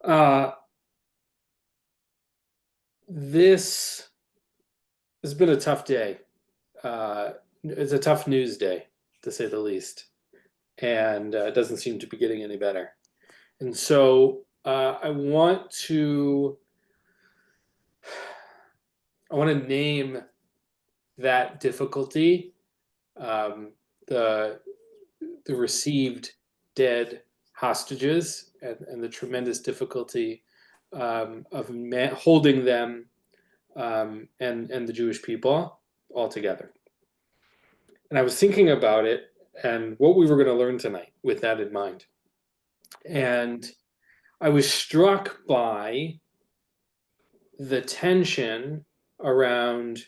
Uh, this has been a tough day. It's a tough news day, to say the least, and it doesn't seem to be getting any better. And so I want to name that difficulty, um, the the received dead hostages, and the tremendous difficulty of holding them and the Jewish people all together. And I was thinking about it and what we were going to learn tonight with that in mind. And I was struck by the tension around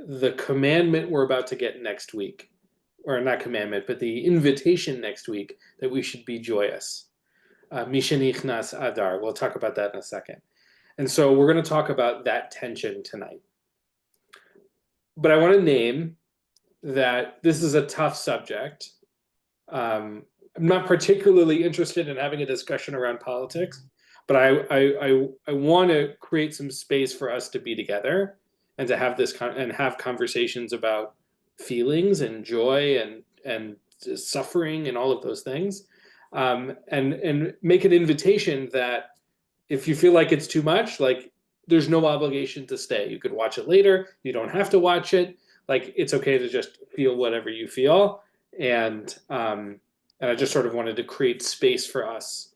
the commandment we're about to get next week, or not commandment, but the invitation next week that we should be joyous. Mishenichnas Adar. We'll talk about that in a second. And so we're going to talk about that tension tonight. But I want to name that this is a tough subject. I'm not particularly interested in having a discussion around politics, but I want to create some space for us to be together and to have and have conversations about feelings and joy and suffering and all of those things, and make an invitation that if you feel like it's too much, like there's no obligation to stay. You could watch it later. You don't have to watch it. Like it's okay to just feel whatever you feel, and I just sort of wanted to create space for us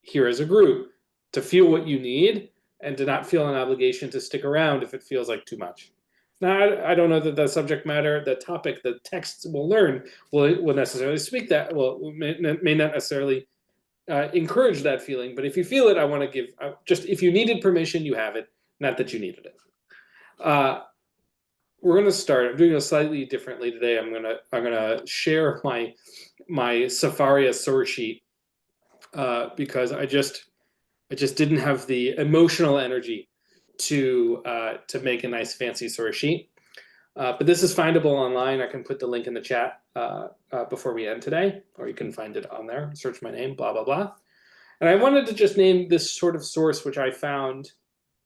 here as a group to feel what you need and to not feel an obligation to stick around if it feels like too much. Now, I don't know that the subject matter, the topic, the texts we'll learn will necessarily speak that, well, may not necessarily encourage that feeling, but if you feel it, I want to give, just if you needed permission, you have it, not that you needed it. We're going to start. I'm doing it slightly differently today. I'm gonna share my Safaria source sheet because I just didn't have the emotional energy to make a nice fancy source sheet. But this is findable online. I can put the link in the chat before we end today, or you can find it on there. Search my name, blah, blah, blah. And I wanted to just name this sort of source, which I found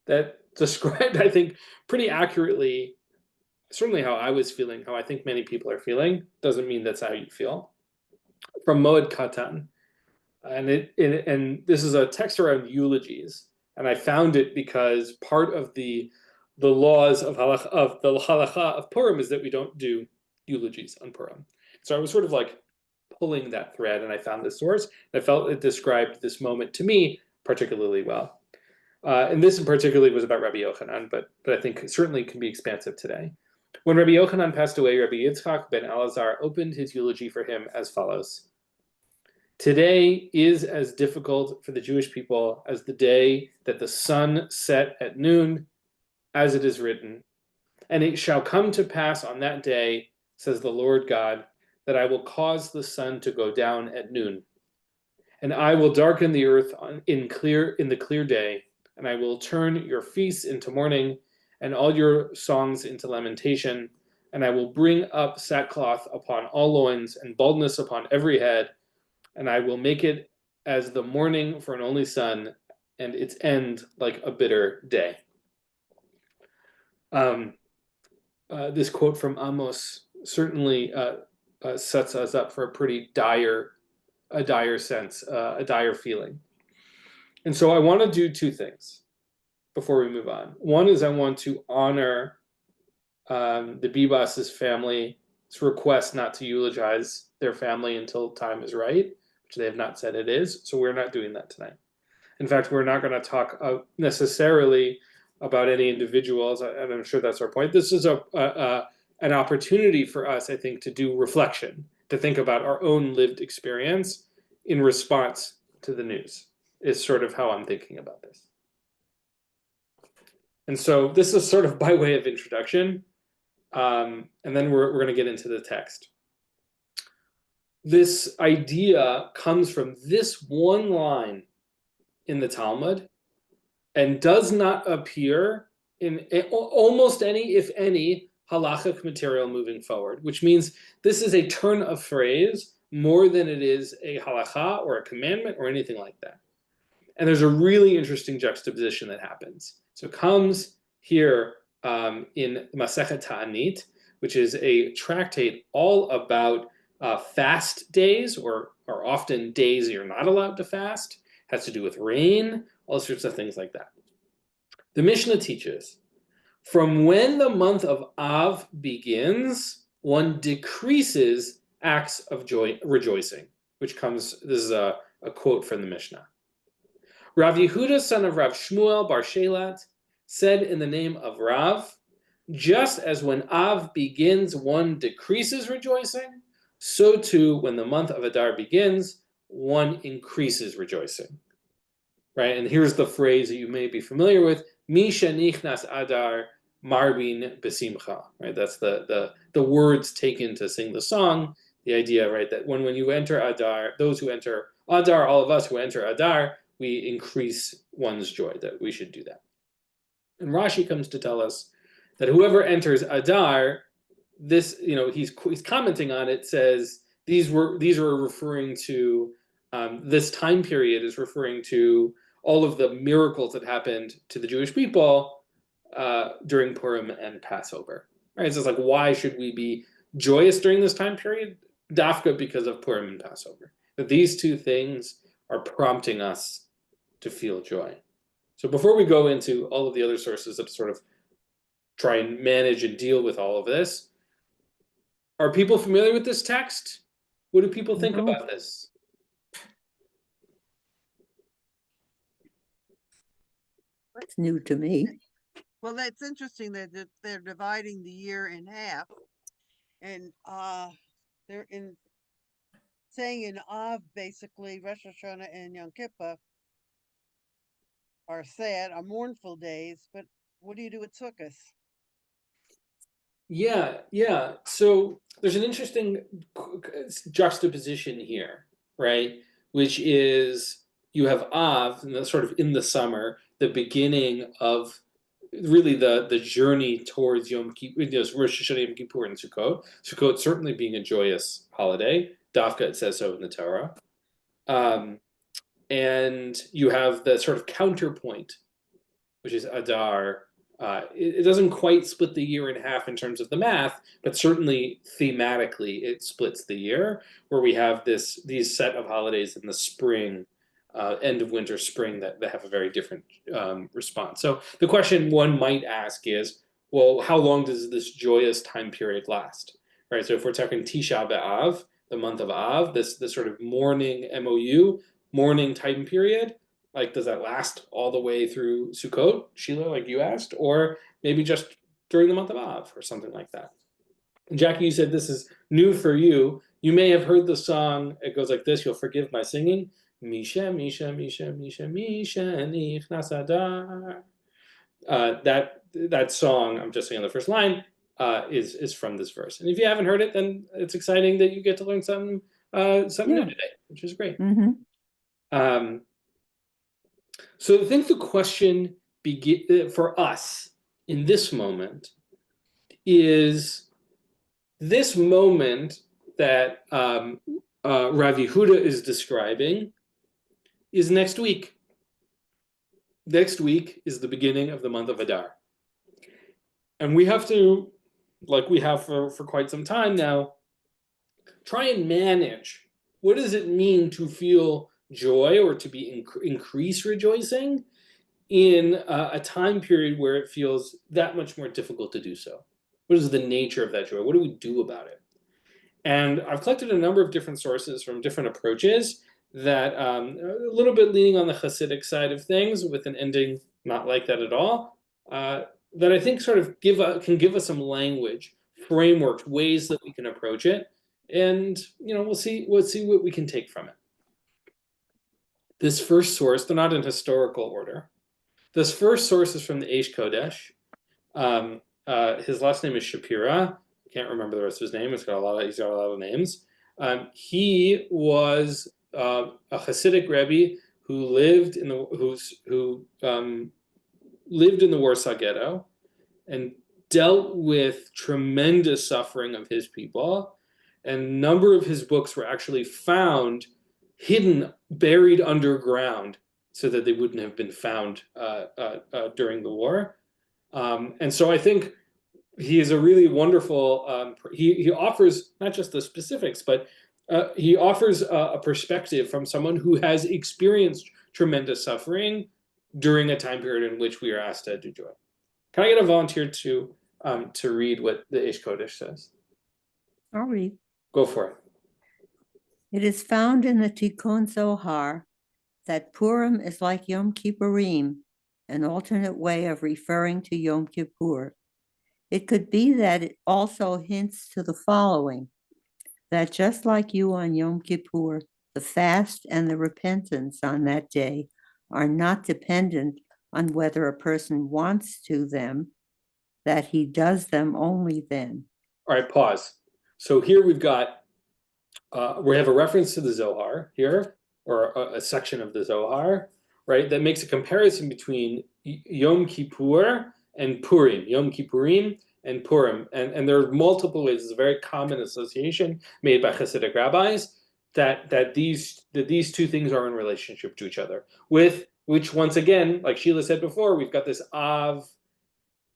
that described, I think, pretty accurately, certainly how I was feeling, how I think many people are feeling. Doesn't mean that's how you feel. From Moed Katan. And this is a text around eulogies. And I found it because part of the laws of the halacha of Purim is that we don't do eulogies on Purim. So I was sort of like pulling that thread, and I found this source. I felt it described this moment to me particularly well. And this in particularly was about Rabbi Yochanan, but I think it certainly can be expansive today. When Rabbi Yochanan passed away, Rabbi Yitzchak ben Elazar opened his eulogy for him as follows. Today is as difficult for the Jewish people as the day that the sun set at noon, as it is written. And it shall come to pass on that day, says the Lord God, that I will cause the sun to go down at noon. And I will darken the earth in the clear day, and I will turn your feasts into mourning, and all your songs into lamentation, and I will bring up sackcloth upon all loins, and baldness upon every head, and I will make it as the morning for an only son, and its end like a bitter day. This quote from Amos certainly sets us up for a pretty dire sense, a dire feeling. And so I want to do two things before we move on. One is I want to honor the Bibas's family's request not to eulogize their family until time is right, which they have not said it is. So we're not doing that tonight. In fact, we're not going to talk necessarily about any individuals, and I'm sure that's our point. This is an opportunity for us, I think, to do reflection, to think about our own lived experience in response to the news, is sort of how I'm thinking about this. And so this is sort of by way of introduction, and then we're going to get into the text. This idea comes from this one line in the Talmud and does not appear in almost any, if any, halachic material moving forward, which means this is a turn of phrase more than it is a halacha or a commandment or anything like that. And there's a really interesting juxtaposition that happens. So it comes here in Masechet Ta'anit, which is a tractate all about fast days, or often days you're not allowed to fast. It has to do with rain, all sorts of things like that. The Mishnah teaches, from when the month of Av begins, one decreases acts of joy, rejoicing, which comes, this is a quote from the Mishnah. Rav Yehuda, son of Rav Shmuel bar Shelat, said in the name of Rav, just as when Av begins, one decreases rejoicing, so too when the month of Adar begins, one increases rejoicing. Right? And here's the phrase that you may be familiar with, Misha nichnas Adar marbin besimcha. Right? That's the words taken to sing the song. The idea, right, that when you enter Adar, those who enter Adar, all of us who enter Adar, we increase one's joy, that we should do that. And Rashi comes to tell us that whoever enters Adar, this, he's commenting on it, says these are referring to, this time period is referring to all of the miracles that happened to the Jewish people during Purim and Passover. Right? So it's like, why should we be joyous during this time period? Dafka because of Purim and Passover. But these two things are prompting us to feel joy. So before we go into all of the other sources that sort of try and manage and deal with all of this, are people familiar with this text? What do people think about this? It's new to me. Well, that's interesting that they're dividing the year in half, and they're saying in Av, basically Rosh Hashanah and Yom Kippur are sad, are mournful days. But what do you do with Sukkot? Yeah. So there's an interesting juxtaposition here, right? Which is you have Av, and sort of in the summer, the beginning of really the journey towards Yom Kippur, Rosh Hashanah, Yom Kippur, and Sukkot. Sukkot certainly being a joyous holiday. Dafka, it says so in the Torah. And you have the sort of counterpoint, which is Adar. It doesn't quite split the year in half in terms of the math, but certainly thematically it splits the year, where we have these set of holidays in the spring, end of winter, spring, that have a very different response. So the question one might ask is, well, how long does this joyous time period last? Right. So if we're talking Tisha B'Av, the month of Av, this sort of mourning mourning time period, like, does that last all the way through Sukkot, Sheila, like you asked, or maybe just during the month of Av or something like that? And Jackie, you said this is new for you. You may have heard the song. It goes like this. You'll forgive my singing. Misha, Misha, Misha, Misha, Misha, nichnas Adar. That song, I'm just saying the first line, is from this verse. And if you haven't heard it, then it's exciting that you get to learn something new today, which is great. So I think the question for us in this moment is this moment that Rav Yehuda is describing is next week. Next week is the beginning of the month of Adar. And we have to, like we have for quite some time now, try and manage, what does it mean to feel joy or to be increase rejoicing in a time period where it feels that much more difficult to do so? What is the nature of that joy? What do we do about it? And I've collected a number of different sources from different approaches that a little bit leaning on the Hasidic side of things, with an ending not like that at all, that I think sort of can give us some language, frameworks, ways that we can approach it, and we'll see what we can take from it. This first source, they're not in historical order. This first source is from the Eish Kodesh. His last name is Shapira. I can't remember the rest of his name. He's got a lot of names. He was a Hasidic Rebbe who lived in the Warsaw Ghetto and dealt with tremendous suffering of his people. And a number of his books were actually found hidden, buried underground so that they wouldn't have been found during the war. And so I think he is a really wonderful. He offers not just the specifics, but he offers a perspective from someone who has experienced tremendous suffering during a time period in which we are asked to do joy. Can I get a volunteer to read what the Eish Kodesh says? I'll read. Go for it. It is found in the Tikkun Zohar that Purim is like Yom Kippurim, an alternate way of referring to Yom Kippur. It could be that it also hints to the following, that just like you on Yom Kippur, the fast and the repentance on that day are not dependent on whether a person wants to them, that he does them only then. All right, pause. So here we've got, we have a reference to the Zohar here, or a section of the Zohar, right, that makes a comparison between Yom Kippur and Purim, Yom Kippurim and Purim. And there are multiple ways. It's a very common association made by Hasidic rabbis that these two things are in relationship to each other. With which, once again, like Sheila said before, we've got this Av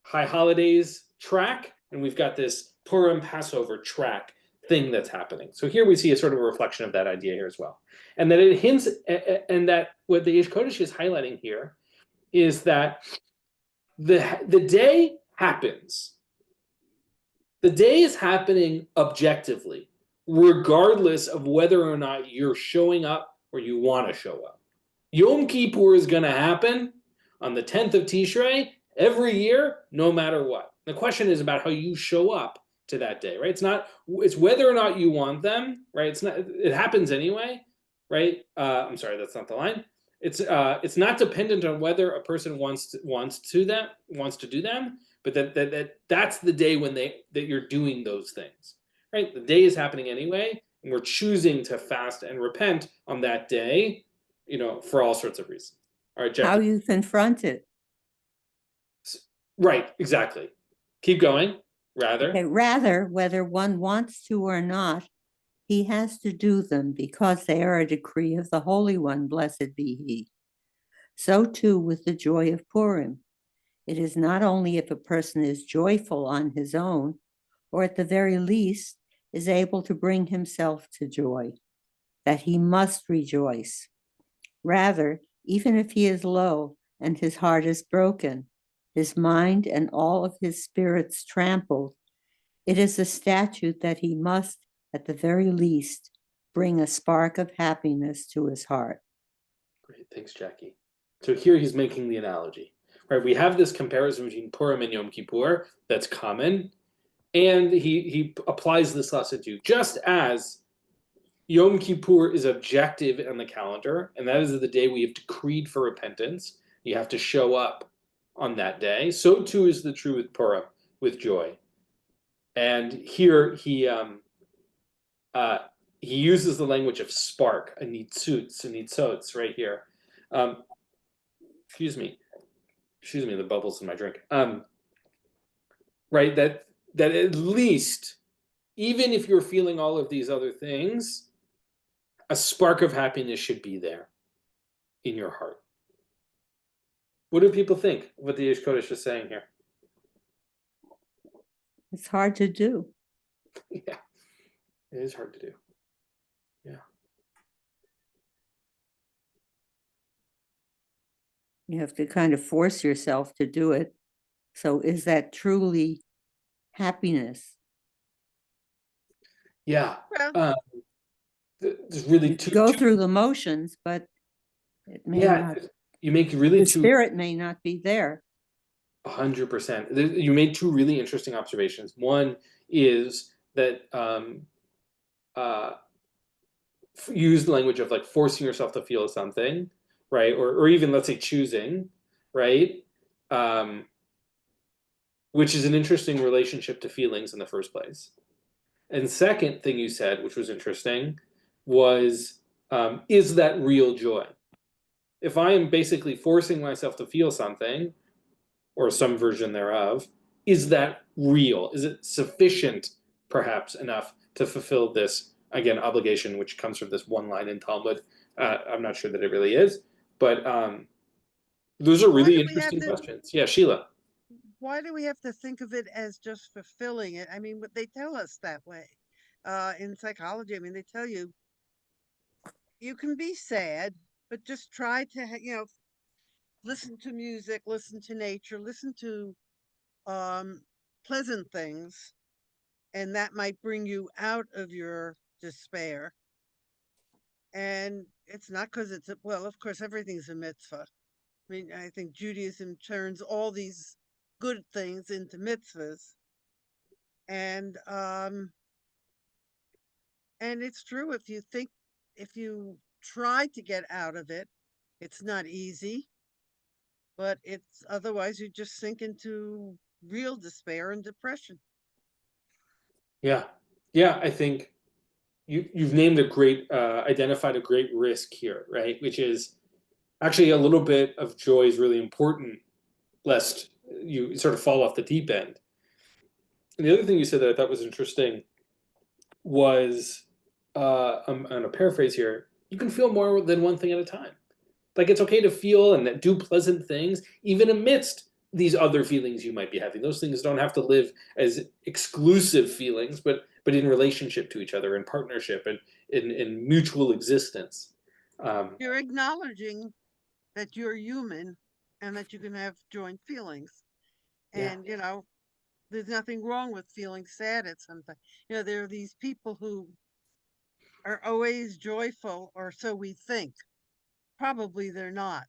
High Holidays track, and we've got this Purim Passover track thing that's happening. So here we see a sort of a reflection of that idea here as well. And that it hints, and that what the Eish Kodesh is highlighting here is that the day happens. The day is happening objectively, regardless of whether or not you're showing up or you want to show up. Yom Kippur is going to happen on the 10th of Tishrei every year, no matter what. The question is about how you show up to that day, right? It's whether or not you want them, right? It happens anyway, right? I'm sorry, that's not the line. It's not dependent on whether a person wants to do them, but that's the day when that you're doing those things, right? The day is happening anyway, and we're choosing to fast and repent on that day, for all sorts of reasons. All right, Jackie. How you confront it. Right, exactly. Keep going. Rather, whether one wants to or not, he has to do them because they are a decree of the Holy One, blessed be he. So too with the joy of Purim. It is not only if a person is joyful on his own, or at the very least is able to bring himself to joy, that he must rejoice. Rather, even if he is low and his heart is broken, his mind and all of his spirits trampled, it is a statute that he must, at the very least, bring a spark of happiness to his heart. Great, thanks, Jackie. So here he's making the analogy, right? We have this comparison between Purim and Yom Kippur that's common, and he applies this lesson to just as Yom Kippur is objective on the calendar, and that is the day we have decreed for repentance. You have to show up on that day. So too is the true with Purim, with joy. And here he uses the language of spark, a nitzots right here. Excuse me, the bubbles in my drink. Right, that at least, even if you're feeling all of these other things, a spark of happiness should be there in your heart. What do people think of what the Eish Kodesh is saying here? It's hard to do. Yeah, it is hard to do. Yeah. You have to kind of force yourself to do it. So is that truly happiness? Yeah. Well, There's really two. Go through the motions, but it may not. You make really The two. spirit may not be there. 100%. You made two really interesting observations. One is that use the language of like forcing yourself to feel something, right? Or even, let's say, choosing, right? Which is an interesting relationship to feelings in the first place. And second thing you said, which was interesting, was is that real joy? If I am basically forcing myself to feel something, or some version thereof, is that real? Is it sufficient, perhaps, enough to fulfill this, again, obligation, which comes from this one line in Talmud? I'm not sure that it really is, But those are Why really do we have interesting to? questions. Yeah, Sheila. Why do we have to think of it as just fulfilling it? I mean, but they tell us that way. In psychology, I mean, they tell you you can be sad, but just try to, listen to music, listen to nature, listen to um, pleasant things, and that might bring you out of your despair. And it's not because well, of course, everything's a mitzvah. I mean, I think Judaism turns all these good things into mitzvahs, and um, and it's true. If you try to get out of it, it's not easy, but it's otherwise you just sink into real despair and depression. Yeah, yeah. I think you've named a great, identified a great risk here, right? Which is actually a little bit of joy is really important, lest you sort of fall off the deep end. And the other thing you said that I thought was interesting was, I'm going to paraphrase here. You can feel more than one thing at a time. Like it's okay to feel and do pleasant things, even amidst these other feelings you might be having. Those things don't have to live as exclusive feelings, but in relationship to each other, in partnership, and in mutual existence. Um, You're acknowledging that you're human and that you can have joint feelings. yeah, And, there's nothing wrong with feeling sad at some time. There are these people who are always joyful, or so we think. Probably they're not.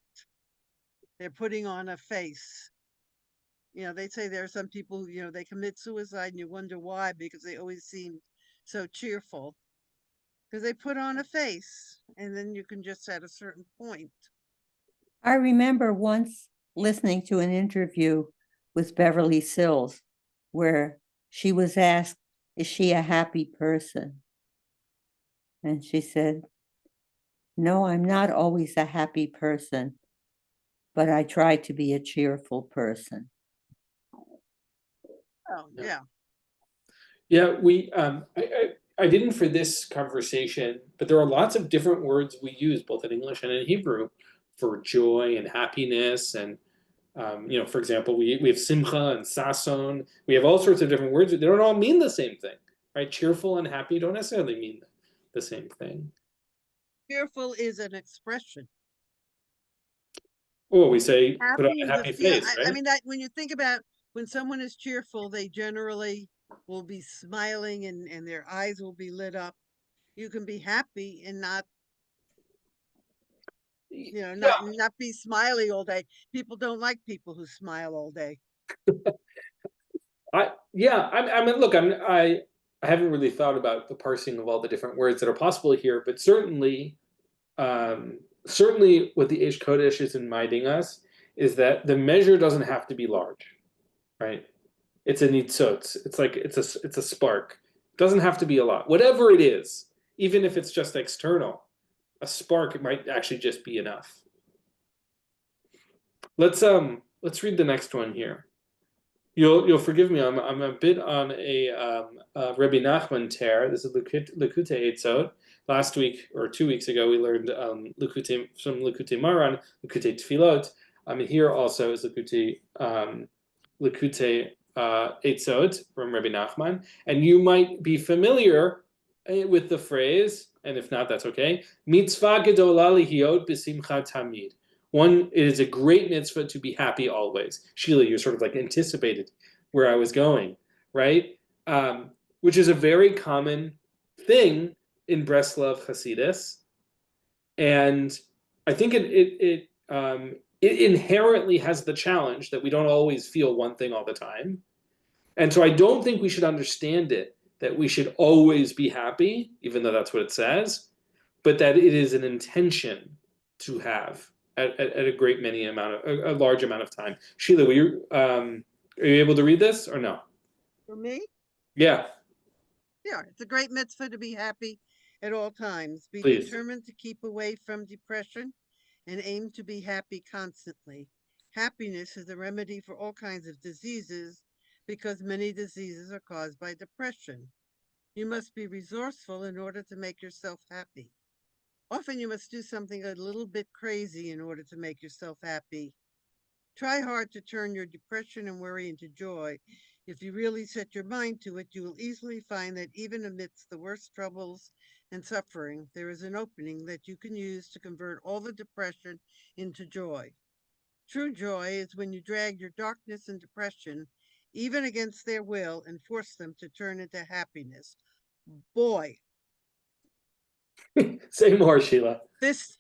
They're putting on a face. They say there are some people who, they commit suicide and you wonder why, because they always seem so cheerful. Because they put on a face, and then you can just at a certain point. I remember once listening to an interview with Beverly Sills where she was asked, is she a happy person? And she said, no, I'm not always a happy person, but I try to be a cheerful person. Oh, yeah. yeah. I didn't for this conversation, but there are lots of different words we use both in English and in Hebrew for joy and happiness. And for example, we have simcha and sason. We have all sorts of different words. They don't all mean the same thing, right? Cheerful and happy don't necessarily mean the same thing. Cheerful is an expression. Oh, we say put on Happy a is a happy feel. face, I right? mean, that when you think about when someone is cheerful, they generally will be smiling, and their eyes will be lit up. You can be happy and not, Yeah, not be smiley all day. People don't like people who smile all day. I mean, look, I haven't really thought about the parsing of all the different words that are possible here, but certainly what the Eish Kodesh is inviting us is that the measure doesn't have to be large, right? It's a nitzotz. It's like it's a spark. It doesn't have to be a lot. Whatever it is, even if it's just external, a spark might actually just be enough. Let's read the next one here. You'll forgive me. I'm a bit on a Rabbi Nachman tear. This is Likutei Eitzot. Last week or 2 weeks ago, we learned some Likutei Maran, Likutei Tfilot. Here also is Likutei Eitzot from Rabbi Nachman, and you might be familiar with the phrase, and if not, that's okay. Mitzvah gedola lihiot b'simcha tamid. One, it is a great mitzvah to be happy always. Sheila, you sort of like anticipated where I was going, right? Which is a very common thing in Breslov Hasidus, and I think it inherently has the challenge that we don't always feel one thing all the time, and so I don't think we should understand it that we should always be happy, even though that's what it says, but that it is an intention to have at a a large amount of time. Sheila, are you able to read this or no? For me, Yeah, yeah, it's a great mitzvah to be happy at all times. Be please. determined to keep away from depression and aim to be happy constantly. Happiness is the remedy for all kinds of diseases because many diseases are caused by depression. You must be resourceful in order to make yourself happy. Often you must do something a little bit crazy in order to make yourself happy. Try hard to turn your depression and worry into joy. If you really set your mind to it, you will easily find that even amidst the worst troubles and suffering, there is an opening that you can use to convert all the depression into joy. True joy is when you drag your darkness and depression, even against their will, and force them to turn into happiness. Boy, Say more, Sheila. this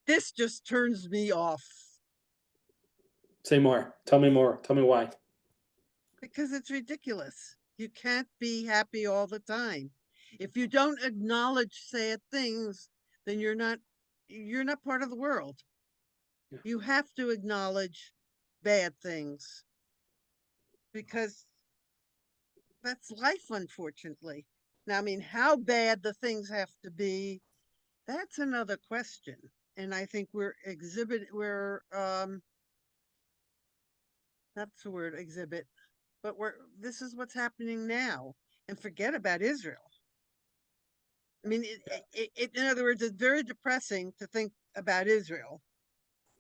this just turns me off Say more. Tell me more. Tell me why. because it's ridiculous. You can't be happy all the time. If you don't acknowledge sad things, then you're not part of the world. Yeah. You have to acknowledge bad things because that's life, unfortunately. Now, I mean, how bad the things have to be, that's another question. And I think that's the word, exhibit, but this is what's happening now. And forget about Israel. I mean, in other words, it's very depressing to think about Israel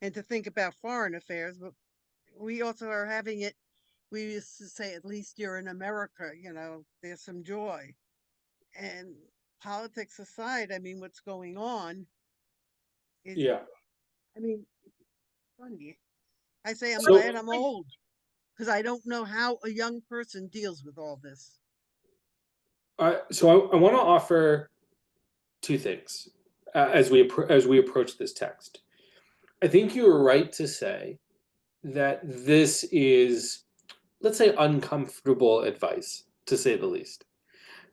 and to think about foreign affairs, but we also are having it. We used to say, at least you're in America, there's some joy. And politics aside, I mean, what's going on is, Yeah. I mean, funny. I say I'm So- glad I'm old because I don't know how a young person deals with all this. So I want to offer two things as we approach this text. I think you were right to say that this is, let's say, uncomfortable advice, to say the least,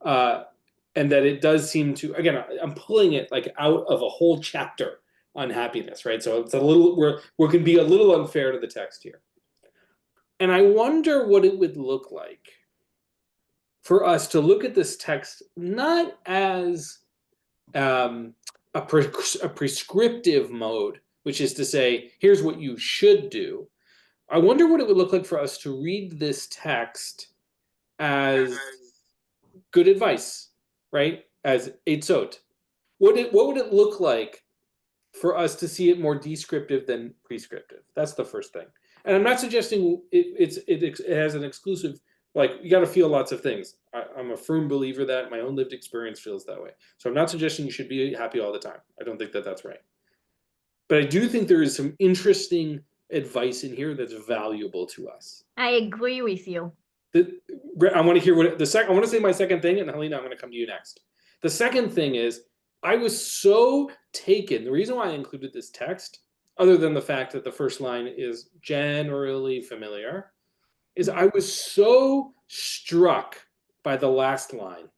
and that it does seem to. Again, I'm pulling it like out of a whole chapter on happiness, right? So it's a little we can be a little unfair to the text here, and I wonder what it would look like for us to look at this text not as a prescriptive mode, which is to say, here's what you should do. I wonder what it would look like for us to read this text as good advice, right? As eitzot. What would it look like for us to see it more descriptive than prescriptive? That's the first thing. And I'm not suggesting it has an exclusive, like, you got to feel lots of things. I'm a firm believer that my own lived experience feels that way. So I'm not suggesting you should be happy all the time. I don't think that that's right. But I do think there is some interesting advice in here that's valuable to us. I agree with you. I want to hear what I want to say my second thing, and Helena, I'm going to come to you next. The second thing is, I was so taken. The reason why I included this text, other than the fact that the first line is generally familiar, is I was so struck by the last line.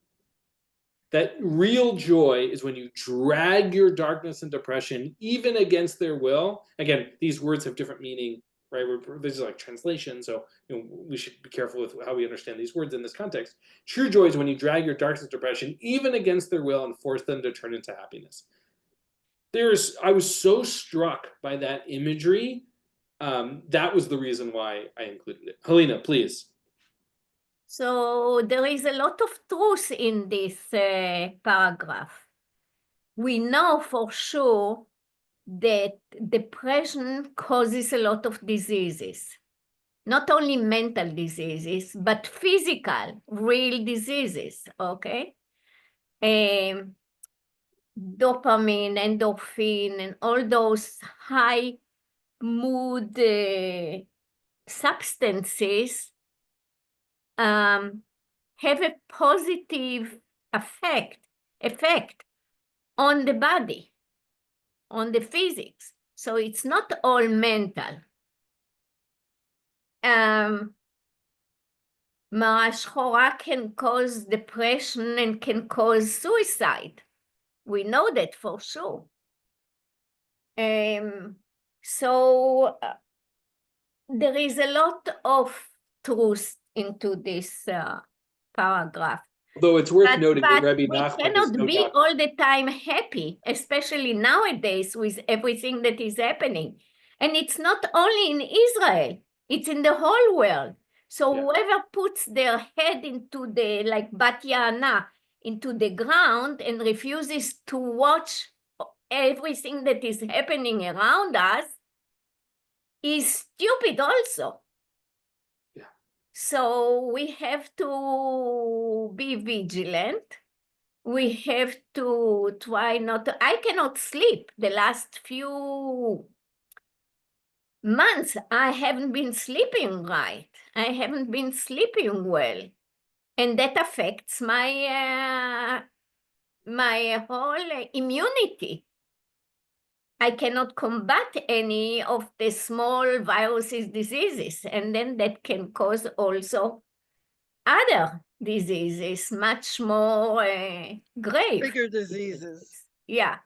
That real joy is when you drag your darkness and depression, even against their will. Again, these words have different meaning, right? This is like translation, so we should be careful with how we understand these words in this context. True joy is when you drag your darkness and depression, even against their will, and force them to turn into happiness. I was so struck by that imagery. That was the reason why I included it. Helena, please. So there is a lot of truth in this paragraph. We know for sure that depression causes a lot of diseases, not only mental diseases, but physical, real diseases, okay? Dopamine, endorphin, and all those high mood substances have a positive effect on the body, on the physics. So it's not all mental. Mara Shchora can cause depression and can cause suicide. We know that for sure. So there is a lot of truth into this paragraph. Though it's worth noting that Rabbi we Nachman cannot be all the time happy, especially nowadays with everything that is happening. And it's not only in Israel, it's in the whole world. So whoever puts their head into the, like Bat Ya'ana, into the ground and refuses to watch everything that is happening around us is stupid also. Yeah. So we have to be vigilant. We have to try not to, I cannot sleep the last few months. I haven't been sleeping right. I haven't been sleeping well. And that affects my my whole immunity. I cannot combat any of the small viruses, diseases, and then that can cause also other diseases, much more grave. Bigger diseases. Yeah.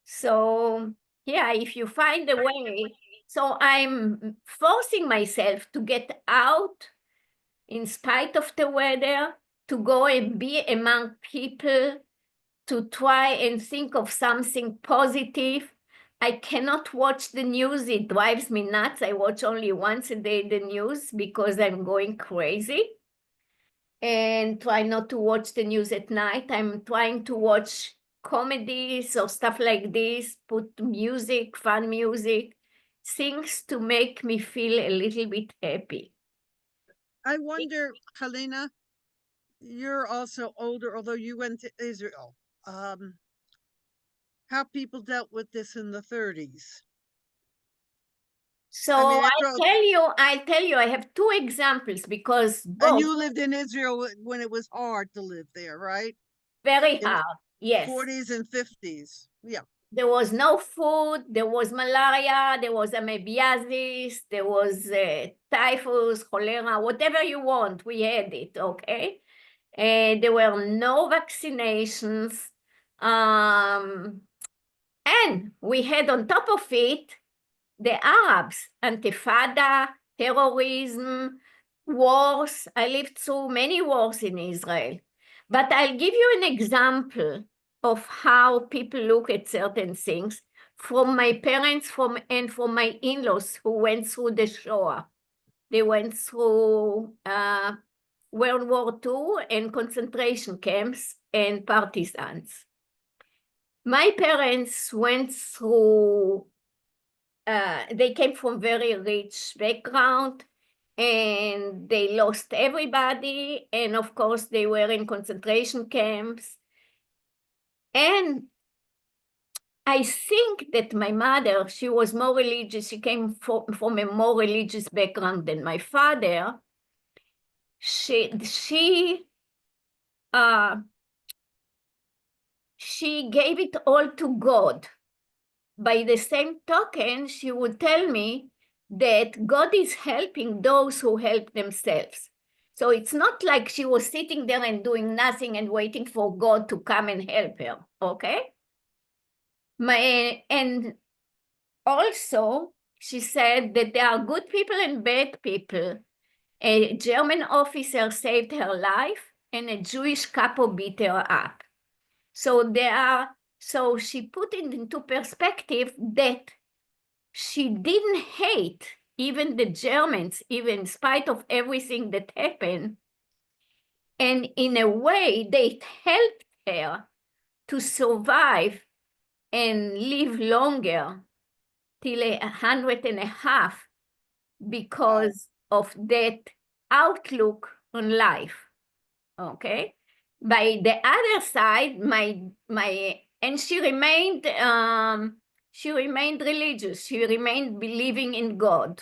So, yeah, if you find a way, so I'm forcing myself to get out in spite of the weather, to go and be among people, to try and think of something positive. I cannot watch the news. It drives me nuts. I watch only once a day the news because I'm going crazy. And try not to watch the news at night. I'm trying to watch comedies or stuff like this, put music, fun music, things to make me feel a little bit happy. I wonder, Helena, you're also older, although you went to Israel. How people dealt with this in the 30s. So I mean, I after all, tell you, I have two examples because and both you lived in Israel when it was hard to live there, right? very In the hard. Yes. 40s and 50s. Yeah. There was no food, there was malaria, there was amoebiasis, there was typhus, cholera, whatever you want, we had it, okay? There were no vaccinations. And we had on top of it, the Arabs, Intifada, terrorism, wars. I lived through many wars in Israel. But I'll give you an example of how people look at certain things from my parents and from my in-laws who went through the Shoah. They went through World War II and concentration camps and partisans. My parents went through, they came from very rich background, and they lost everybody. And of course, they were in concentration camps. And I think that my mother, she was more religious. She came from a more religious background than my father. She gave it all to God. By the same token, she would tell me that God is helping those who help themselves. So it's not like she was sitting there and doing nothing and waiting for God to come and help her, okay? And also, she said that there are good people and bad people. A German officer saved her life, and a Jewish capo beat her up. So she put it into perspective that she didn't hate even the Germans, even in spite of everything that happened. And in a way, they helped her to survive and live longer till 150 because of that outlook on life. Okay. By the other side, and she remained religious. She remained believing in God.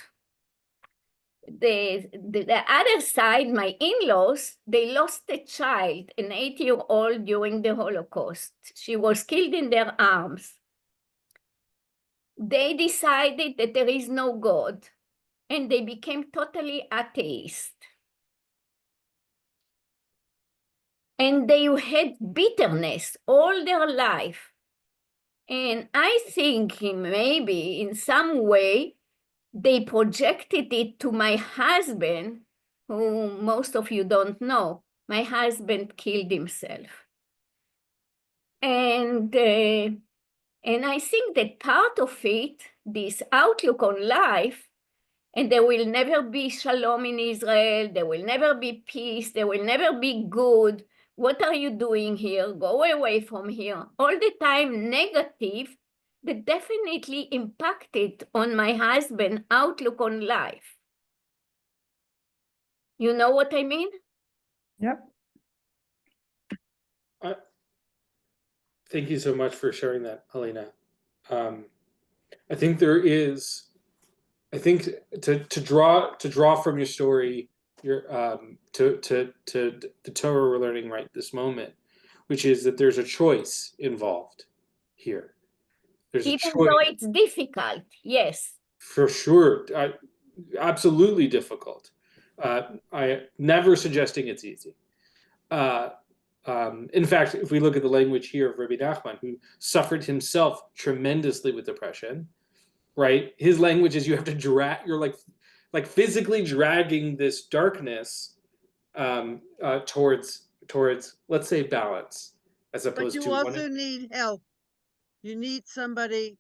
The other side, my in-laws, they lost a child, an 8-year-old, during the Holocaust. She was killed in their arms. They decided that there is no God, and they became totally atheist. And they had bitterness all their life. And I think maybe in some way, they projected it to my husband, who most of you don't know. My husband killed himself. And I think that part of it, this outlook on life, and there will never be shalom in Israel, there will never be peace, there will never be good what are you doing here? Go away from here. All the time negative, that definitely impacted on my husband's outlook on life. You know what I mean? Yep. Thank you so much for sharing that, Helena. I think there is, I think to draw from your story, your to the Torah we're learning right this moment, which is that there's a choice involved here. There's a Even choice. though it's difficult, yes. For sure, absolutely difficult. I never suggesting it's easy. In fact, if we look at the language here of Rabbi Nachman, who suffered himself tremendously with depression, right? His language is you have to drag. You're like physically dragging this darkness towards let's say balance, as But opposed you to also need help. You need somebody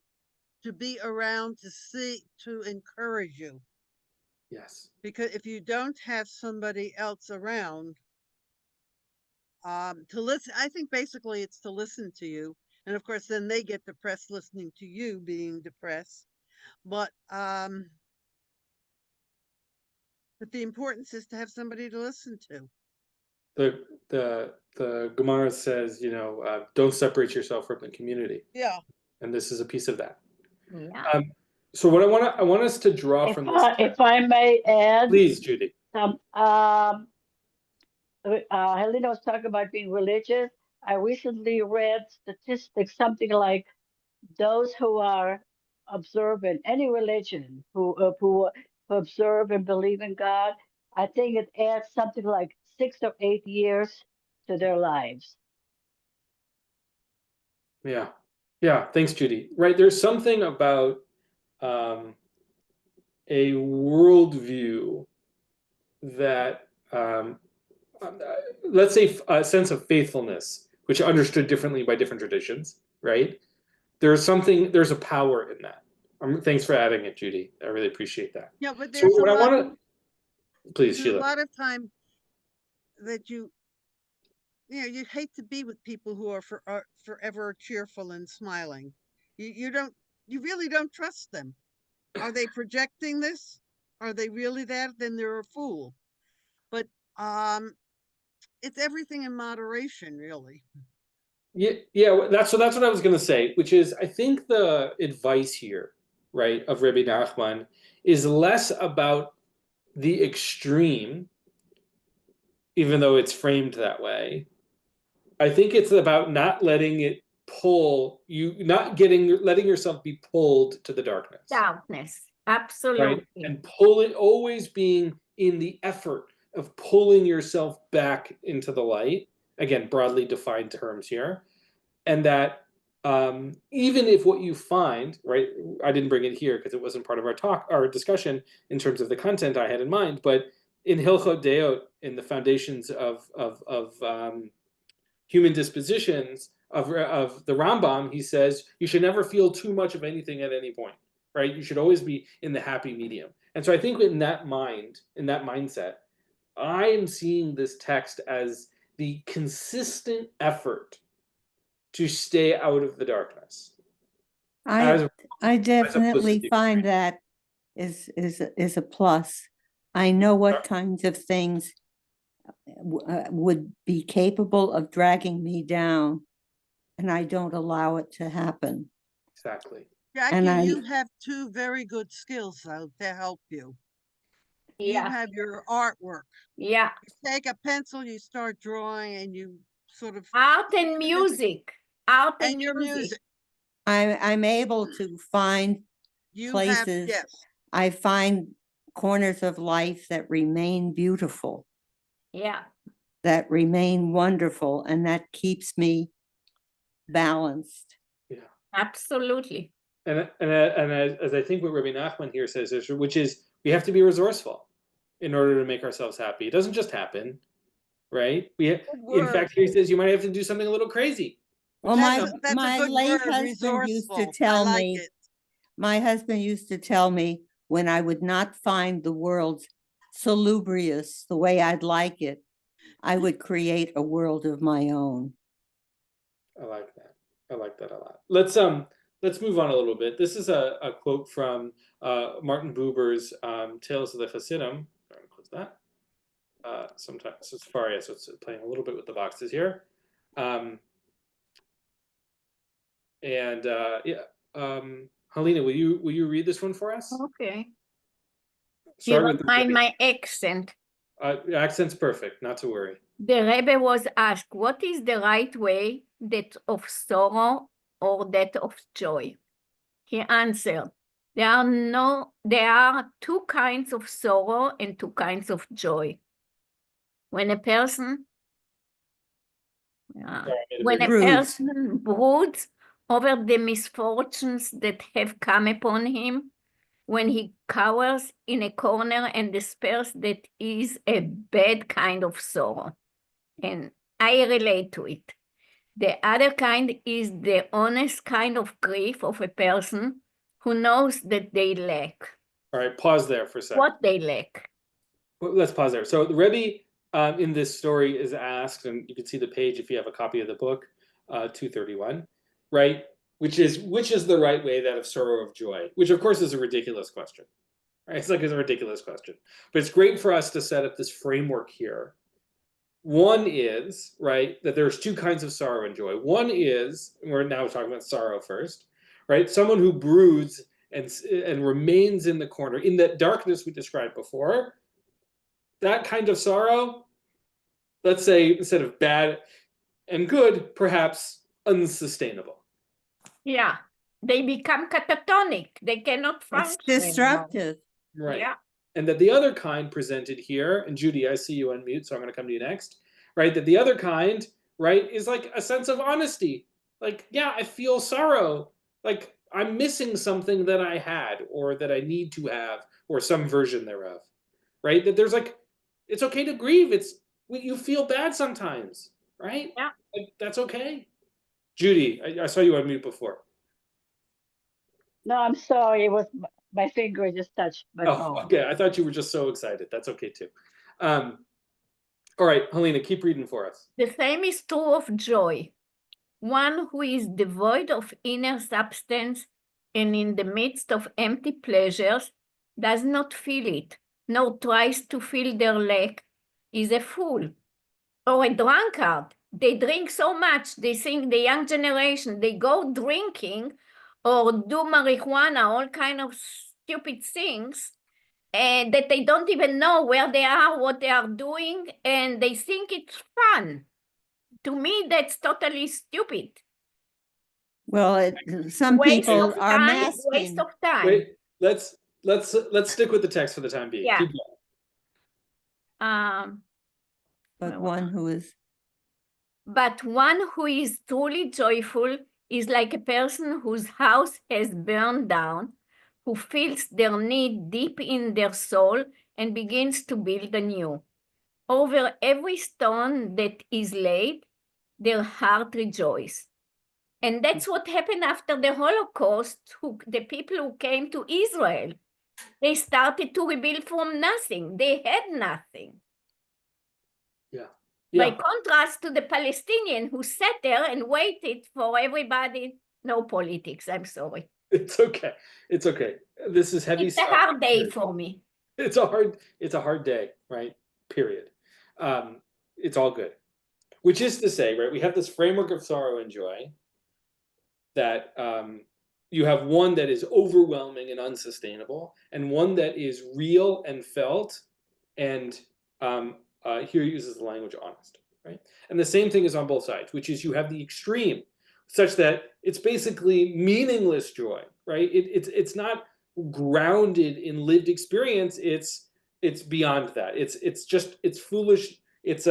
to be around to encourage you. Yes. Because if you don't have somebody else around, to listen, I think basically it's to listen to you. And of course, then they get depressed listening to you being depressed. But the importance is to have somebody to listen to. The Gemara says, don't separate yourself from the community. Yeah. And this is a piece of that. Yeah. So what I want us to draw from this. If I may add, Please, Judy. Helena was talking about being religious. I recently read statistics, something like those who are observant, any religion, who observe and believe in God, I think it adds something like 6 or 8 years to their lives. Yeah. Yeah. Thanks, Judy. Right. There's something about a worldview that, let's say, a sense of faithfulness, which are understood differently by different traditions, right? There's a power in that. Thanks for adding it, Judy. I really appreciate that. Yeah, but So there's what I want to, please, there's Sheila. a lot of time that you hate to be with people who are forever cheerful and smiling. You really don't trust them. Are they projecting this? Are they really that? Then they're a fool. But it's everything in moderation, really. Yeah. That's what I was going to say, which is I think the advice here, right, of Rabbi Nachman is less about the extreme, even though it's framed that way. I think it's about not letting it pull you, letting yourself be pulled to the darkness. Darkness, absolutely. Right? And always being in the effort of pulling yourself back into the light. Again, broadly defined terms here. And that even if what you find, right, I didn't bring it here because it wasn't part of our discussion in terms of the content I had in mind, but in Hilchot Deot, in the foundations of human dispositions of the Rambam, he says you should never feel too much of anything at any point, right? You should always be in the happy medium. And so I think in that mindset, I am seeing this text as the consistent effort to stay out of the darkness. I definitely find that is a plus. I know what kinds of things would be capable of dragging me down, and I don't allow it to happen. Exactly. Jackie, you have two very good skills though to help you. Yeah. You have your artwork. Yeah. You take a pencil, you start drawing, and you sort of art and music. Art and your music. I'm able to find places. Yes. I find corners of life that remain beautiful. Yeah. That remain wonderful, and that keeps me balanced. Yeah. Absolutely. And as I think what Rabbi Nachman here says is, which is we have to be resourceful in order to make ourselves happy. It doesn't just happen, right? In fact, he says you might have to do something a little crazy. Well, my late husband used to tell me, my husband used to tell me when I would not find the world salubrious the way I'd like it, I would create a world of my own. I like that. I like that a lot. Let's move on a little bit. This is a quote from Martin Buber's Tales of the Hasidim. Sorry, close that. Sometimes so Safari, so it's playing a little bit with the boxes here. Helena, will you read this one for us? Okay. Start Here with the find Rebbe. my accent. Accent's perfect, not to worry. The Rebbe was asked, what is the right way, that of sorrow or that of joy? He answered, there are two kinds of sorrow and two kinds of joy. When a person broods over the misfortunes that have come upon him, when he cowers in a corner and despairs, that is a bad kind of sorrow. And I relate to it. The other kind is the honest kind of grief of a person who knows that they lack. All right, pause there for a second. What they lack. Well, let's pause there. So the Rebbe in this story is asked, and you can see the page if you have a copy of the book, 231, right? Which is the right way, that of sorrow or of joy? Which of course is a ridiculous question, right? It's a ridiculous question, but it's great for us to set up this framework here. One is, right, that there's two kinds of sorrow and joy. One is, and we're now talking about sorrow first, right? Someone who broods and remains in the corner, in that darkness we described before. That kind of sorrow, let's say, instead of bad and good, perhaps unsustainable. Yeah, they become catatonic. They cannot function. It's destructive. Right. Yeah. And that the other kind presented here, and Judy, I see you unmute, so I'm going to come to you next, right? That the other kind, right, is like a sense of honesty. Like, yeah, I feel sorrow. Like, I'm missing something that I had or that I need to have, or some version thereof, right? That there's like, it's okay to grieve. You feel bad sometimes, right? Yeah. Like, that's okay. Judy, I saw you unmute before. No, I'm sorry. It was my finger just touched my phone. Oh, okay. I thought you were just so excited. That's okay too. All right, Helena, keep reading for us. The same is true of joy. One who is devoid of inner substance and in the midst of empty pleasures does not feel it, nor tries to fill their lack, is a fool or a drunkard. They drink so much, they think the young generation, they go drinking or do marijuana, all kind of stupid things, and that they don't even know where they are, what they are doing, and they think it's fun. To me, that's totally stupid. Well, some Waste people of are time, masking. waste of time. Wait, let's stick with the text for the time being. Yeah. Keep going. But one who is But one who is truly joyful is like a person whose house has burned down, who feels their need deep in their soul and begins to build anew. Over every stone that is laid, their heart rejoices. And that's what happened after the Holocaust, the people who came to Israel. They started to rebuild from nothing. They had nothing. Yeah. By contrast to the Palestinian who sat there and waited for everybody. No politics, I'm sorry. It's okay. It's okay. This is heavy It's stuff. a hard day for me. It's a hard day, right? Period. It's all good. Which is to say, right, we have this framework of sorrow and joy that you have one that is overwhelming and unsustainable, and one that is real and felt, and here he uses the language honest, right? And the same thing is on both sides, which is you have the extreme, such that it's basically meaningless joy, right? It's not grounded in lived experience. It's beyond that. It's foolish. It's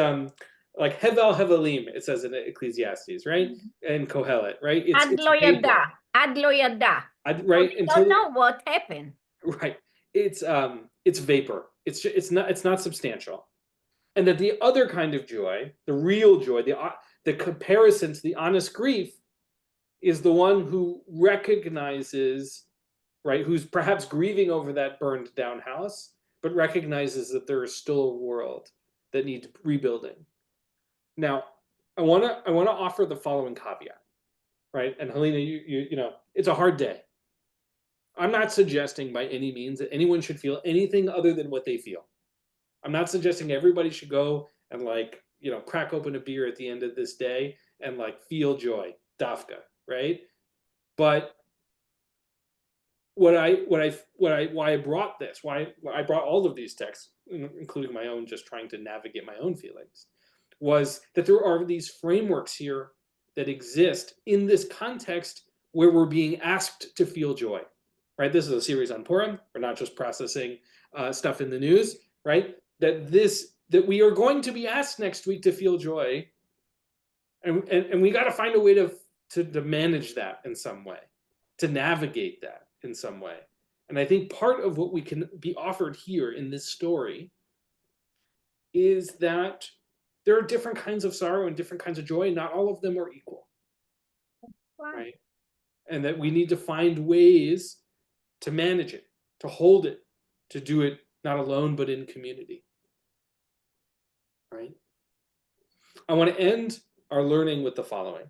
like hevel hevelim, it says in Ecclesiastes, right? And Kohelet, right? Ad lo yada. Ad lo yada. Right. We don't know what happened. Right. It's vapor. It's not substantial. And that the other kind of joy, the real joy, the comparison to the honest grief, is the one who recognizes, right, who's perhaps grieving over that burned down house, but recognizes that there is still a world that needs rebuilding, Now, I want to offer the following caveat, right? And Helena, you know, it's a hard day. I'm not suggesting by any means that anyone should feel anything other than what they feel. I'm not suggesting everybody should go and, like, you know, crack open a beer at the end of this day and, like, feel joy, dafka, right? But why I brought this, why I brought all of these texts, including my own, just trying to navigate my own feelings, was that there are these frameworks here that exist in this context where we're being asked to feel joy, right? This is a series on Purim. We're not just processing stuff in the news, right? That we are going to be asked next week to feel joy, and we got to find a way to manage that in some way, to navigate that in some way. And I think part of what we can be offered here in this story is that there are different kinds of sorrow and different kinds of joy, and not all of them are equal, right? And that we need to find ways to manage it, to hold it, to do it not alone, but in community, right? I want to end our learning with the following,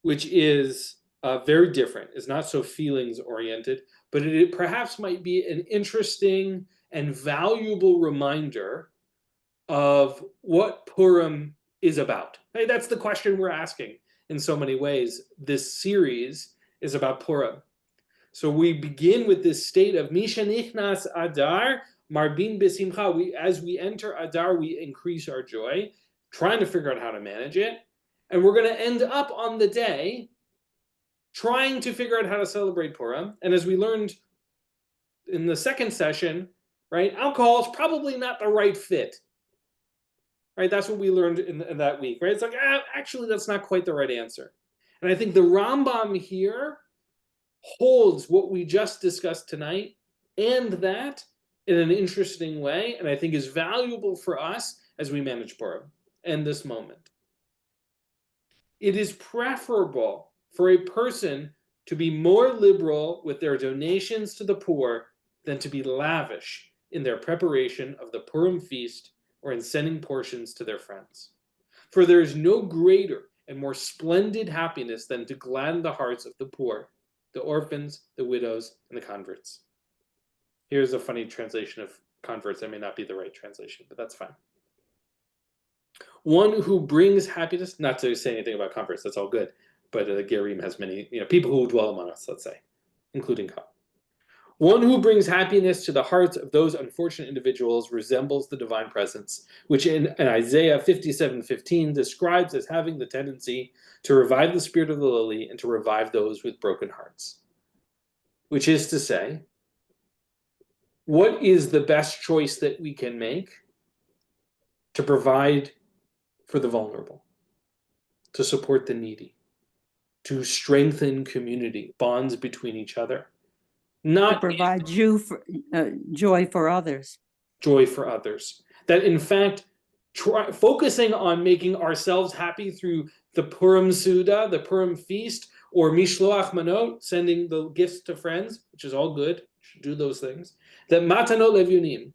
which is very different. It's not so feelings oriented, but it perhaps might be an interesting and valuable reminder of what Purim is about. Hey, that's the question we're asking in so many ways. This series is about Purim. So we begin with this state of Misha Nichnas Adar, Marbin Besimcha. As we enter Adar, we increase our joy, trying to figure out how to manage it. And we're going to end up on the day trying to figure out how to celebrate Purim. And as we learned in the second session, right, alcohol is probably not the right fit. Right, that's what we learned in that week, right? It's like, actually, that's not quite the right answer. And I think the Rambam here holds what we just discussed tonight and that in an interesting way, and I think is valuable for us as we manage Purim and this moment. It is preferable for a person to be more liberal with their donations to the poor than to be lavish in their preparation of the Purim feast or in sending portions to their friends. For there is no greater and more splendid happiness than to gladden the hearts of the poor, the orphans, the widows, and the converts. Here's a funny translation of converts. That may not be the right translation, but that's fine. One who brings happiness, not to say anything about converts, that's all good, but Gerim has many, people who dwell among us, let's say, including God. One who brings happiness to the hearts of those unfortunate individuals resembles the divine presence, which in Isaiah 57:15 describes as having the tendency to revive the spirit of the lowly and to revive those with broken hearts. Which is to say, what is the best choice that we can make to provide for the vulnerable, to support the needy, to strengthen community, bonds between each other? Not to provide joy for others. Joy for others. That in fact, focusing on making ourselves happy through the Purim Suda, the Purim feast, or Mishloach Manot, sending the gifts to friends, which is all good, should do those things. That Matanot Levunim,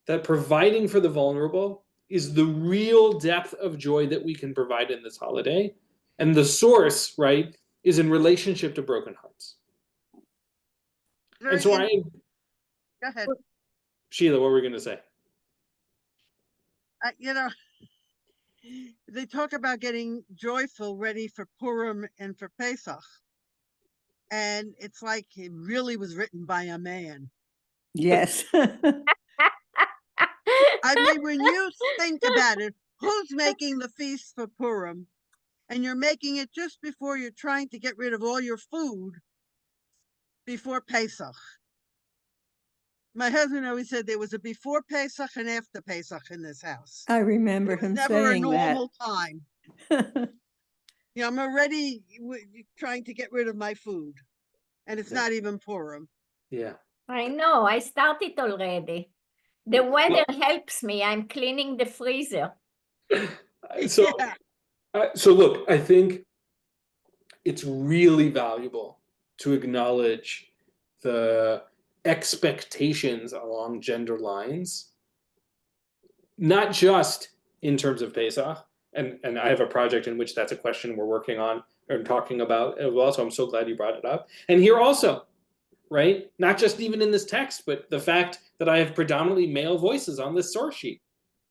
that providing for the vulnerable is the real depth of joy that we can provide in this holiday. And the source, right, is in relationship to broken hearts. And so Go ahead. Sheila, what were we going to say? They talk about getting joyful, ready for Purim and for Pesach. And it's like it really was written by a man. Yes. I mean, when you think about it, who's making the feast for Purim? And you're making it just before you're trying to get rid of all your food before Pesach. My husband always said there was a before Pesach and after Pesach in this house. I remember him never saying a normal that. time. I'm already trying to get rid of my food, and it's not even Purim. Yeah. I know. I started already. The weather helps me. I'm cleaning the freezer. So look, I think it's really valuable to acknowledge the expectations along gender lines, not just in terms of Pesach, and I have a project in which that's a question we're working on and talking about as well. So I'm so glad you brought it up. And here also, right? Not just even in this text, but the fact that I have predominantly male voices on this source sheet,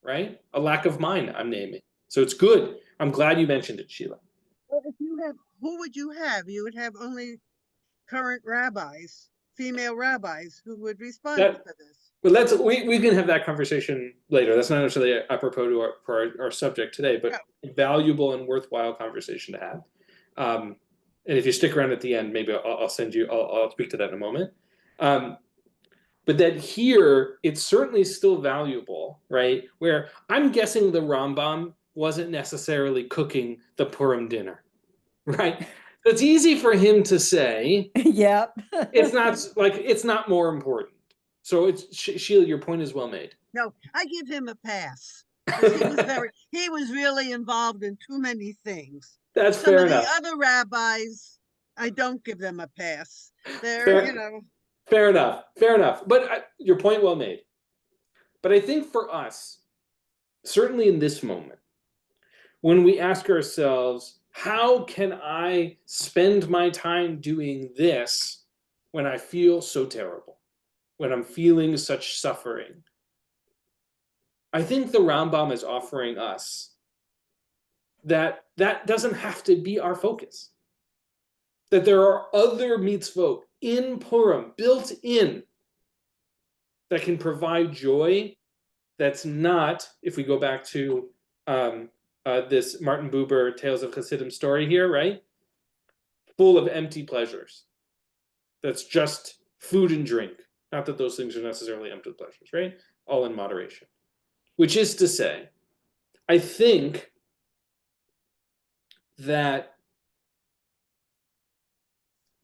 right? A lack of mine, I'm naming. So it's good. I'm glad you mentioned it, Sheila. Well, if you have, who would you have? You would have only current rabbis, female rabbis, who would respond to this. But we can have that conversation later. That's not necessarily apropos to our subject today, but a valuable and worthwhile conversation to have. And if you stick around at the end, maybe I'll speak to that in a moment. But that here, it's certainly still valuable, right? Where I'm guessing the Rambam wasn't necessarily cooking the Purim dinner, right? It's easy for him to say, Yep. it's not more important. So it's Sheila, your point is well made. No, I give him a pass. He was really involved in too many things. That's Some fair of enough. the other rabbis, I don't give them a pass. They're, Fair enough. But your point well made. But I think for us, certainly in this moment, when we ask ourselves, how can I spend my time doing this when I feel so terrible, when I'm feeling such suffering? I think the Rambam is offering us that doesn't have to be our focus. That there are other mitzvot in Purim, built in, that can provide joy that's not, if we go back to this Martin Buber Tales of Hasidim story here, right? Full of empty pleasures. That's just food and drink. Not that those things are necessarily empty pleasures, right? All in moderation. Which is to say, I think that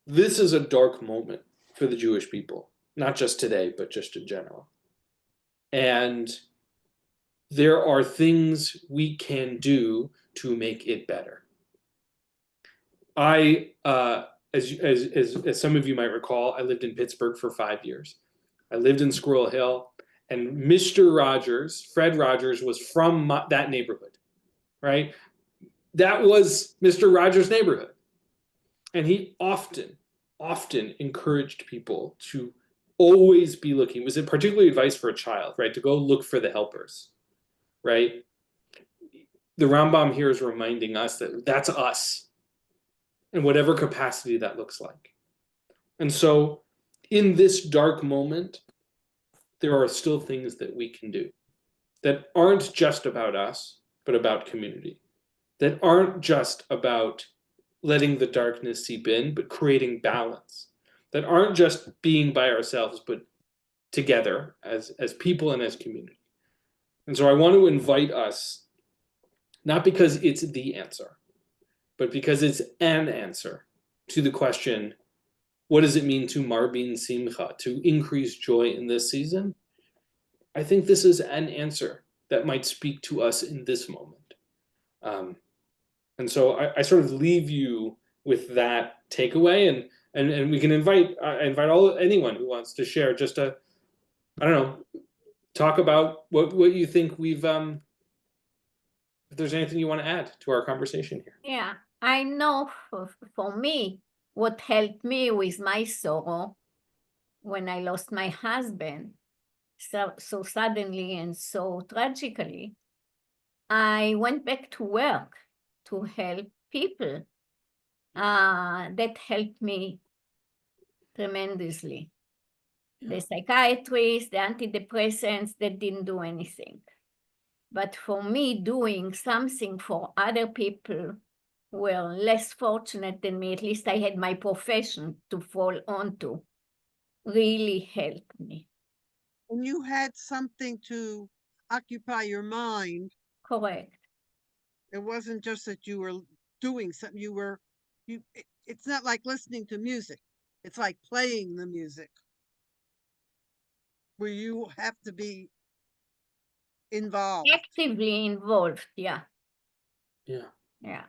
this is a dark moment for the Jewish people, not just today, but just in general. And there are things we can do to make it better. As some of you might recall, I lived in Pittsburgh for 5 years. I lived in Squirrel Hill, and Mr. Rogers, Fred Rogers, was from that neighborhood, right? That was Mr. Rogers' neighborhood. And he often encouraged people to always be looking. Was it particularly advice for a child, right? To go look for the helpers, right? The Rambam here is reminding us that that's us in whatever capacity that looks like. And so in this dark moment, there are still things that we can do that aren't just about us, but about community, that aren't just about letting the darkness seep in, but creating balance, that aren't just being by ourselves, but together as people and as community. And so I want to invite us, not because it's the answer, but because it's an answer to the question, what does it mean to marbin simcha, to increase joy in this season? I think this is an answer that might speak to us in this moment. And so I sort of leave you with that takeaway, and we can invite anyone who wants to share, just to, I don't know, talk about what you think we've if there's anything you want to add to our conversation here. Yeah, I know for me, what helped me with my sorrow when I lost my husband so suddenly and so tragically, I went back to work to help people. That helped me tremendously. The psychiatrists, the antidepressants, that didn't do anything. But for me, doing something for other people who were less fortunate than me, at least I had my profession to fall onto, really helped me. And you had something to occupy your mind. Correct. It wasn't just that you were doing something, it's not like listening to music. It's like playing the music, where you have to be involved. Actively involved, yeah. Yeah. Yeah.